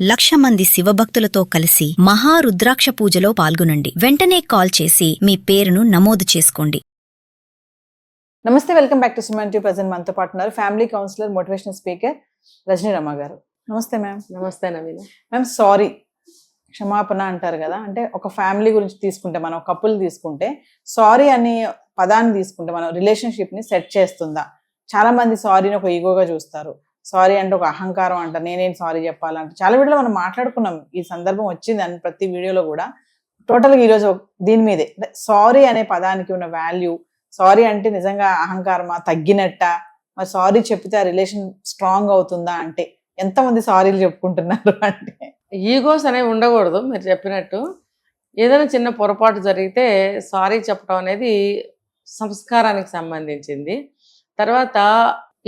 1,00,000 మంది శివభక్తులతో కలిసి మహారుద్రాక్ష పూజలో పాల్గొనండి. వెంటనే కాల్ చేసి మీ పేరును నమోదు చేసుకోండి. నమస్తే, welcome back to Suman TV. Present మనతో పాటు ఉన్నారు family counsellor, motivational speaker Rajani Rama గారు. నమస్తే మ్యామ్. నమస్తే నవీన. మ్యామ్, సారీ, క్షమాపణ అంటారు కదా, అంటే ఒక ఫ్యామిలీ గురించి తీసుకుంటే, మనం కపుల్ తీసుకుంటే సారీ అనే పదాన్ని తీసుకుంటే మనం రిలేషన్షిప్ని సెట్ చేస్తుందా? చాలా మంది సారీని ఒక ఈగోగా చూస్తారు. సారీ అంటే ఒక అహంకారం అంటారు. నేనేం సారీ చెప్పాలంటే చాలా వీడియోలో మనం మాట్లాడుకున్నాం, ఈ సందర్భం వచ్చింది అని ప్రతి వీడియోలో కూడా. టోటల్గా ఈరోజు దీని మీదే, సారీ అనే పదానికి ఉన్న వాల్యూ, సారీ అంటే నిజంగా అహంకారమా, తగ్గినట్ట, మరి సారీ చెప్తే ఆ రిలేషన్ స్ట్రాంగ్ అవుతుందా? అంటే ఎంతమంది సారీలు చెప్పుకుంటున్నారు అంటే ఈగోస్ అనేవి ఉండకూడదు. మీరు చెప్పినట్టు ఏదైనా చిన్న పొరపాటు జరిగితే సారీ చెప్పడం అనేది సంస్కారానికి సంబంధించింది. తర్వాత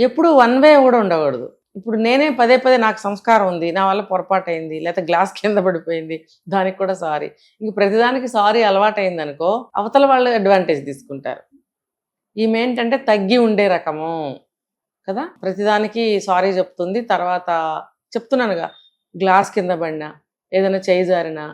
ఎప్పుడు వన్ వే కూడా ఉండకూడదు. ఇప్పుడు నేనే పదే పదే నాకు సంస్కారం ఉంది, నా వల్ల పొరపాటు అయింది, లేకపోతే గ్లాస్ కింద పడిపోయింది, దానికి కూడా సారీ. ఇంక ప్రతిదానికి సారీ అలవాటైంది అనుకో, అవతల వాళ్ళు అడ్వాంటేజ్ తీసుకుంటారు. ఈమె ఏంటంటే తగ్గి ఉండే రకము కదా, ప్రతిదానికి సారీ చెప్తుంది. తర్వాత చెప్తున్నానుగా, గ్లాస్ కింద పడినా, ఏదైనా చేయి జారినా,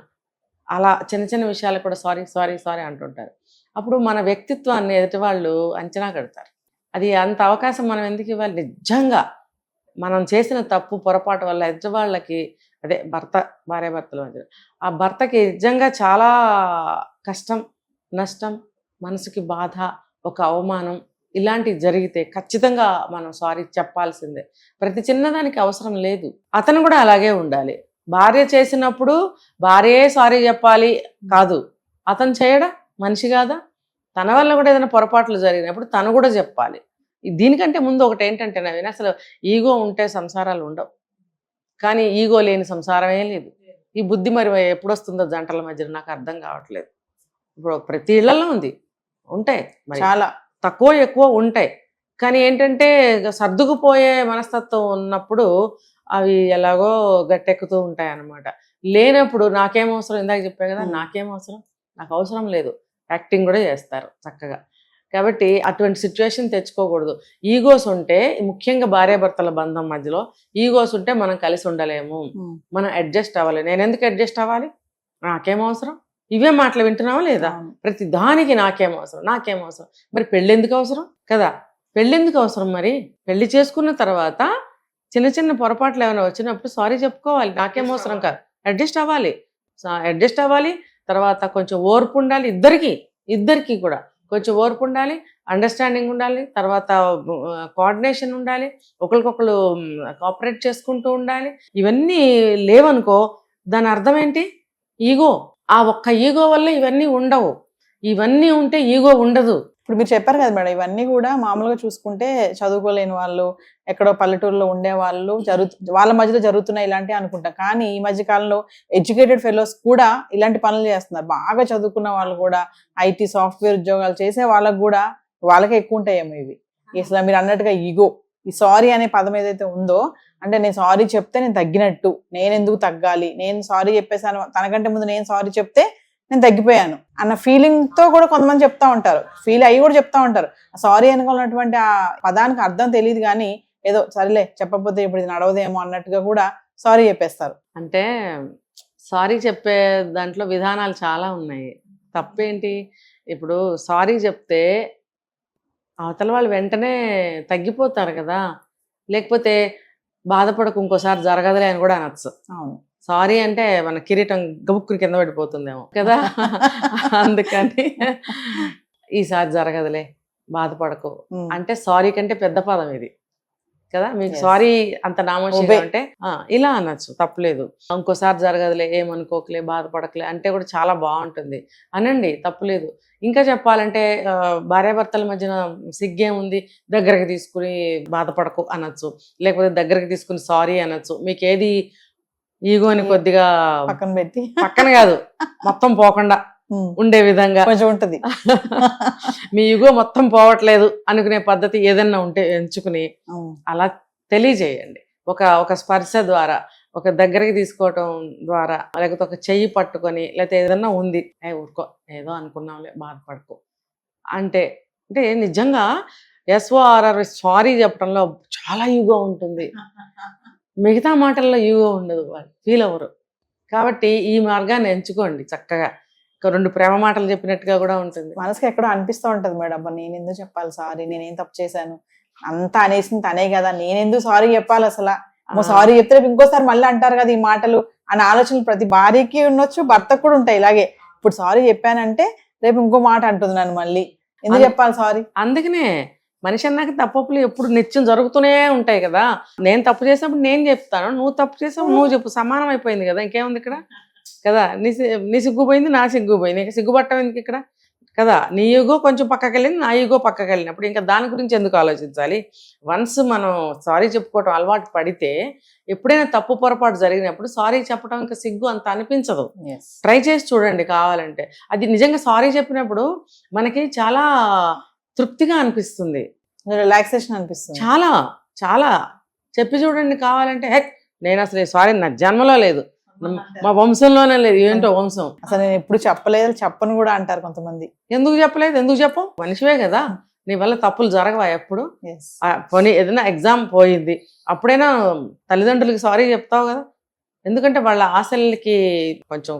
అలా చిన్న చిన్న విషయాలకు కూడా సారీ సారీ సారీ అంటుంటారు. అప్పుడు మన వ్యక్తిత్వాన్ని ఎదుటి వాళ్ళు అంచనా కడతారు. అది అంత అవకాశం మనం ఎందుకు ఇవ్వాలి? నిజంగా మనం చేసిన తప్పు పొరపాటు వల్ల ఎదుటి వాళ్ళకి, అదే భార్యాభర్తల మధ్య, ఆ భర్తకి నిజంగా చాలా కష్టం, నష్టం, మనసుకి బాధ, ఒక అవమానం ఇలాంటివి జరిగితే ఖచ్చితంగా మనం సారీ చెప్పాల్సిందే. ప్రతి చిన్నదానికి అవసరం లేదు. అతను కూడా అలాగే ఉండాలి. భార్య చేసినప్పుడు భార్యే సారీ చెప్పాలి కాదు, అతను చేయడా? మనిషి కాదా? తన వల్ల కూడా ఏదైనా పొరపాట్లు జరిగినప్పుడు తను కూడా చెప్పాలి. దీనికంటే ముందు ఒకటి ఏంటంటే నవీన, అసలు ఈగో ఉంటే సంసారాలు ఉండవు, కానీ ఈగో లేని సంసారమే లేదు. ఈ బుద్ధి మరి ఎప్పుడు వస్తుందో జంటల మధ్య నాకు అర్థం కావట్లేదు. ఇప్పుడు ప్రతి ఇళ్లలో ఉంది, ఉంటాయి, చాలా తక్కువ ఎక్కువ ఉంటాయి. కానీ ఏంటంటే సర్దుకుపోయే మనస్తత్వం ఉన్నప్పుడు అవి ఎలాగో గట్టెక్కుతూ ఉంటాయి అన్నమాట. లేనప్పుడు నాకేం అవసరం, ఇందాక చెప్పా కదా, నాకేం అవసరం, నాకు అవసరం లేదు, యాక్టింగ్ కూడా చేస్తారు చక్కగా. కాబట్టి అటువంటి సిచ్యువేషన్ తెచ్చుకోకూడదు. ఈగోస్ ఉంటే, ముఖ్యంగా భార్యాభర్తల బంధం మధ్యలో ఈగోస్ ఉంటే మనం కలిసి ఉండలేము, మనం అడ్జస్ట్ అవ్వాలి. నేను ఎందుకు అడ్జస్ట్ అవ్వాలి? నాకేం అవసరం? ఇవే మాటలు వింటున్నావా లేదా? ప్రతి దానికి నాకేం అవసరం, నాకేం అవసరం. మరి పెళ్ళి ఎందుకు అవసరం కదా? పెళ్ళి ఎందుకు అవసరం? మరి పెళ్లి చేసుకున్న తర్వాత చిన్న చిన్న పొరపాట్లు ఏమైనా వచ్చినప్పుడు సారీ చెప్పుకోవాలి, నాకేం అవసరం కాదు, అడ్జస్ట్ అవ్వాలి, అడ్జస్ట్ అవ్వాలి. తర్వాత కొంచెం ఓర్పు ఉండాలి, ఇద్దరికి కూడా కొంచెం ఓర్పు ఉండాలి, అండర్స్టాండింగ్ ఉండాలి, తర్వాత కోఆర్డినేషన్ ఉండాలి, ఒకరికొకరు కోఆపరేట్ చేసుకుంటూ ఉండాలి. ఇవన్నీ లేవనుకో, దాని అర్థం ఏంటి? ఈగో. ఆ ఒక్క ఈగో వల్ల ఇవన్నీ ఉండవు. ఇవన్నీ ఉంటే ఈగో ఉండదు. ఇప్పుడు మీరు చెప్పారు కదా మేడం, ఇవన్నీ కూడా మామూలుగా చూసుకుంటే చదువుకోలేని వాళ్ళు, ఎక్కడో పల్లెటూరులో ఉండే వాళ్ళు వాళ్ళ మధ్యలో జరుగుతున్నాయి ఇలాంటివి అనుకుంటాం. కానీ ఈ మధ్య కాలంలో ఎడ్యుకేటెడ్ ఫెలోస్ కూడా ఇలాంటి పనులు చేస్తున్నారు. బాగా చదువుకున్న వాళ్ళు కూడా, ఐటీ సాఫ్ట్వేర్ ఉద్యోగాలు చేసే వాళ్ళకు కూడా, వాళ్ళకే ఎక్కువ ఉంటాయేమో ఇవి. అసలు మీరు అన్నట్టుగా ఈగో, ఈ సారీ అనే పదం ఏదైతే ఉందో, అంటే నేను సారీ చెప్తే నేను తగ్గినట్టు, నేను ఎందుకు తగ్గాలి, నేను సారీ చెప్పేసాను, తనకంటే ముందు నేను సారీ చెప్తే నేను తగ్గిపోయాను అన్న ఫీలింగ్ తో కూడా కొంతమంది చెప్తా ఉంటారు, ఫీల్ అయ్యి కూడా చెప్తా ఉంటారు. సారీ అనుకున్నటువంటి ఆ పదానికి అర్థం తెలియదు, కానీ ఏదో సరేలే చెప్పకపోతే ఇప్పుడు ఇది నడవదేమో అన్నట్టుగా కూడా సారీ చెప్పేస్తారు. అంటే సారీ చెప్పే దాంట్లో విధానాలు చాలా ఉన్నాయి. తప్పేంటి? ఇప్పుడు సారీ చెప్తే అవతల వాళ్ళు వెంటనే తగ్గిపోతారు కదా, లేకపోతే బాధపడకు, ఇంకోసారి జరగదులే అని కూడా అనొచ్చు. అవును, సారీ అంటే మన కిరీటం గబుక్కుని కింద పడిపోతుందేమో కదా, అందుకని ఈసారి జరగదులే, బాధపడకు అంటే సారీ కంటే పెద్ద పదం ఇది కదా. మీకు సారీ అంత నామోషిగా అంటే ఇలా అనొచ్చు, తప్పులేదు. ఇంకోసారి జరగదులే, ఏమనుకోకలే, బాధపడకలే అంటే కూడా చాలా బాగుంటుంది, అనండి, తప్పులేదు. ఇంకా చెప్పాలంటే భార్యాభర్తల మధ్యన సిగ్గేం ఉంది, దగ్గరకు తీసుకుని బాధపడకు అనొచ్చు, లేకపోతే దగ్గరకు తీసుకుని సారీ అనొచ్చు. మీకు ఏది ఈగోని కొద్దిగా పక్కన పెట్టి, పక్కన కాదు మొత్తం పోకుండా ఉండే విధంగా కొంచెం ఉంటది. మీ ఈగో మొత్తం పోవట్లేదు అనుకునే పద్ధతి ఏదన్నా ఉంటే ఎంచుకుని అలా తెలియజేయండి. ఒక స్పర్శ ద్వారా, ఒక దగ్గరికి తీసుకోవటం ద్వారా, లేకపోతే ఒక చెయ్యి పట్టుకొని, లేకపోతే ఏదన్నా ఉంది, ఊరుకో, ఏదో అనుకున్నాంలే, బాధపడుకో అంటే నిజంగా SORR సారీ చెప్పడంలో చాలా ఈగో ఉంటుంది. మిగతా మాటల్లో ఈగో ఉండదు, వాళ్ళు ఫీల్ అవ్వరు. కాబట్టి ఈ మార్గాన్ని ఎంచుకోండి చక్కగా. ఒక 2 ప్రేమ మాటలు చెప్పినట్టుగా కూడా ఉంటుంది. మనసుకి ఎక్కడో అనిపిస్తూ ఉంటది మేడం, అబ్బా నేను ఎందుకు చెప్పాలి సారీ, నేనేం తప్పు చేశాను, అంతా అనేసింది తనే కదా, నేనెందుకు సారీ చెప్పాలి అసలు, సారీ చెప్తే రేపు ఇంకోసారి మళ్ళీ అంటారు కదా ఈ మాటలు అనే ఆలోచనలు ప్రతి భార్యకి ఉండొచ్చు, భర్తకు కూడా ఉంటాయి ఇలాగే. ఇప్పుడు సారీ చెప్పానంటే రేపు ఇంకో మాట అంటుంది నన్ను, మళ్ళీ ఎందుకు చెప్పాలి సారీ. అందుకనే మనిషి అన్నాక తప్పులు ఎప్పుడు నిత్యం జరుగుతూనే ఉంటాయి కదా. నేను తప్పు చేసినప్పుడు నేను చెప్తాను, నువ్వు తప్పు చేసినప్పుడు నువ్వు చెప్పు, సమానం అయిపోయింది కదా, ఇంకేముంది ఇక్కడ కదా. నీ సిగ్గుపోయింది, నా సిగ్గుపోయింది, ఇంకా సిగ్గుపట్టం ఎందుకు ఇక్కడ కదా. నీ ఈగో కొంచెం పక్కకి వెళ్ళింది, నా ఈగో పక్కకి వెళ్ళినప్పుడు ఇంకా దాని గురించి ఎందుకు ఆలోచించాలి. వన్స్ మనం సారీ చెప్పుకోవటం అలవాటు పడితే ఎప్పుడైనా తప్పు పొరపాటు జరిగినప్పుడు సారీ చెప్పడం ఇంకా సిగ్గు అంత అనిపించదు. ట్రై చేసి చూడండి కావాలంటే. అది నిజంగా సారీ చెప్పినప్పుడు మనకి చాలా తృప్తిగా అనిపిస్తుంది, రిలాక్సేషన్ అనిపిస్తుంది. చాలా చాలా చెప్పి చూడండి కావాలంటే. హెక్ నేను అసలు సారీ నా జన్మలో లేదు, మా వంశంలోనే లేదు. ఏంటో వంశం, అసలు నేను ఎప్పుడు చెప్పలేదు, చెప్పను కూడా అంటారు కొంతమంది. ఎందుకు చెప్పలేదు, ఎందుకు చెప్పవు, మనిషివే కదా, నీ వల్ల తప్పులు జరగవా ఎప్పుడు. పోనీ ఏదైనా ఎగ్జామ్ పోయింది, అప్పుడైనా తల్లిదండ్రులకి సారీ చెప్తావు కదా, ఎందుకంటే వాళ్ళ ఆశలకి కొంచెం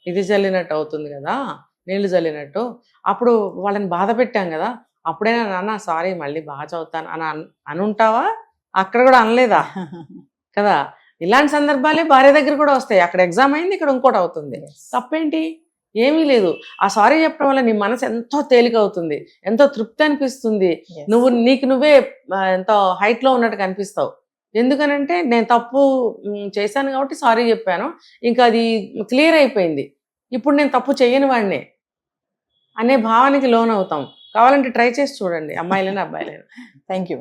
ఇది జల్లినట్టు అవుతుంది కదా, నీళ్లు జల్లినట్టు. అప్పుడు వాళ్ళని బాధ పెట్టాం కదా, అప్పుడైనా నాన్న సారీ మళ్ళీ బాగా చదువుతాను అని అనుంటావా, అక్కడ కూడా అనలేదా కదా. ఇలాంటి సందర్భాలే భార్య దగ్గర కూడా వస్తాయి. అక్కడ ఎగ్జామ్ అయింది, ఇక్కడ ఇంకోటి అవుతుంది, తప్పేంటి, ఏమీ లేదు. ఆ సారీ చెప్పడం వల్ల నీ మనసు ఎంతో తేలిక అవుతుంది, ఎంతో తృప్తి అనిపిస్తుంది, నీకు నువ్వే ఎంతో హైట్లో ఉన్నట్టు కనిపిస్తావు. ఎందుకనంటే నేను తప్పు చేశాను కాబట్టి సారీ చెప్పాను, ఇంకా అది క్లియర్ అయిపోయింది, ఇప్పుడు నేను తప్పు చేయని వాడినే అనే భావానికి లోన్ అవుతాం. కావాలంటే ట్రై చేసి చూడండి, అమ్మాయిలైనా అబ్బాయిలైనా. Thank you.